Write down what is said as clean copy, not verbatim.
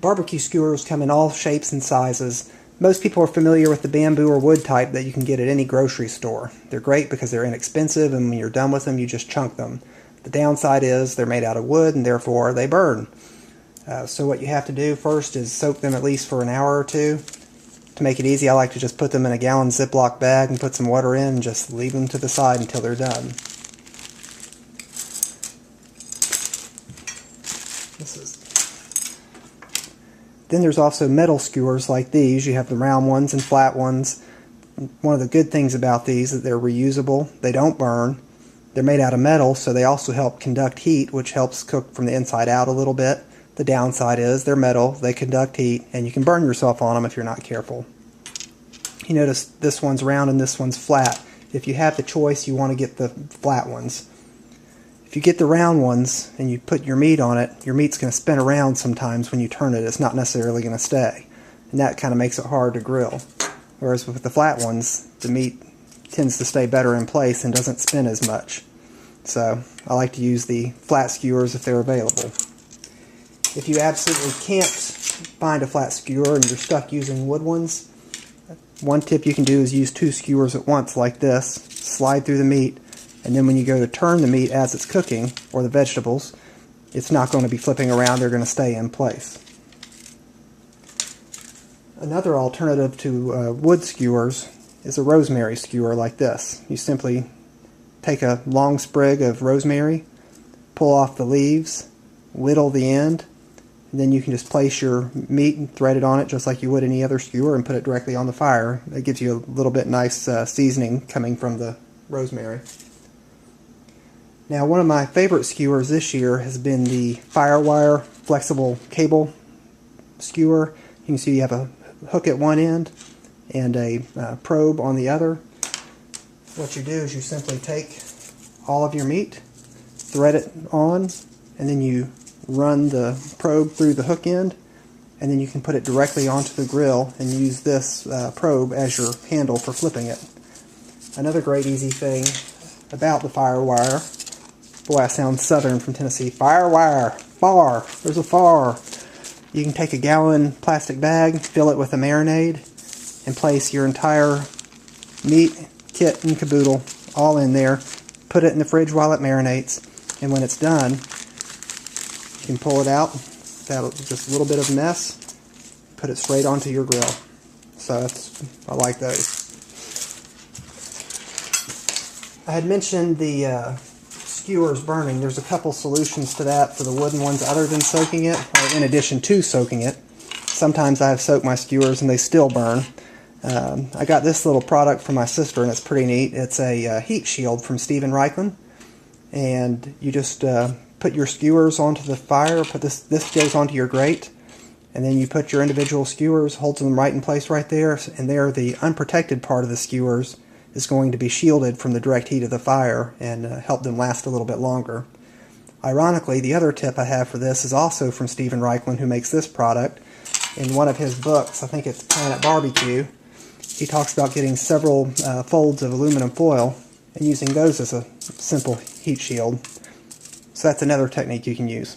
Barbecue skewers come in all shapes and sizes. Most people are familiar with the bamboo or wood type that you can get at any grocery store. They're great because they're inexpensive, and when you're done with them, you just chunk them. The downside is they're made out of wood, and therefore they burn. So what you have to do first is soak them at least for an hour or two. To make it easy, I like to just put them in a gallon Ziploc bag and put some water in and just leave them to the side until they're done. Then there's also metal skewers like these. You have the round ones and flat ones. One of the good things about these is that they're reusable. They don't burn. They're made out of metal, so they also help conduct heat, which helps cook from the inside out a little bit. The downside is they're metal, they conduct heat, and you can burn yourself on them if you're not careful. You notice this one's round and this one's flat. If you have the choice, you want to get the flat ones. If you get the round ones and you put your meat on it, your meat's going to spin around sometimes when you turn it. It's not necessarily going to stay. And that kind of makes it hard to grill. Whereas with the flat ones, the meat tends to stay better in place and doesn't spin as much. So I like to use the flat skewers if they're available. If you absolutely can't find a flat skewer and you're stuck using wood ones, one tip you can do is use two skewers at once like this, slide through the meat, and then when you go to turn the meat as it's cooking, or the vegetables, it's not going to be flipping around, they're going to stay in place. Another alternative to wood skewers is a rosemary skewer like this. You simply take a long sprig of rosemary, pull off the leaves, whittle the end, and then you can just place your meat and thread it on it just like you would any other skewer and put it directly on the fire. It gives you a little bit nice seasoning coming from the rosemary. Now, one of my favorite skewers this year has been the Firewire flexible cable skewer. You can see you have a hook at one end and a probe on the other. What you do is you simply take all of your meat, thread it on, and then you run the probe through the hook end, and then you can put it directly onto the grill and use this probe as your handle for flipping it. Another great easy thing about the Firewire, boy, I sound southern from Tennessee, Firewire, far, there's a far. You can take a gallon plastic bag, fill it with a marinade, and place your entire meat, kit, and caboodle all in there. Put it in the fridge while it marinates, and when it's done, you can pull it out without just a little bit of mess, put it straight onto your grill. So I like those. I had mentioned the skewers burning. There's a couple solutions to that for the wooden ones other than soaking it, or in addition to soaking it. Sometimes I have soaked my skewers and they still burn. I got this little product from my sister and it's pretty neat. It's a heat shield from Steven Reichland, and you just put your skewers onto the fire, this goes onto your grate, and then you put your individual skewers, holds them right in place right there, and there the unprotected part of the skewers is going to be shielded from the direct heat of the fire and help them last a little bit longer. Ironically, the other tip I have for this is also from Steven Reichland, who makes this product. In one of his books, I think it's Planet Barbecue, he talks about getting several folds of aluminum foil and using those as a simple heat shield. So that's another technique you can use.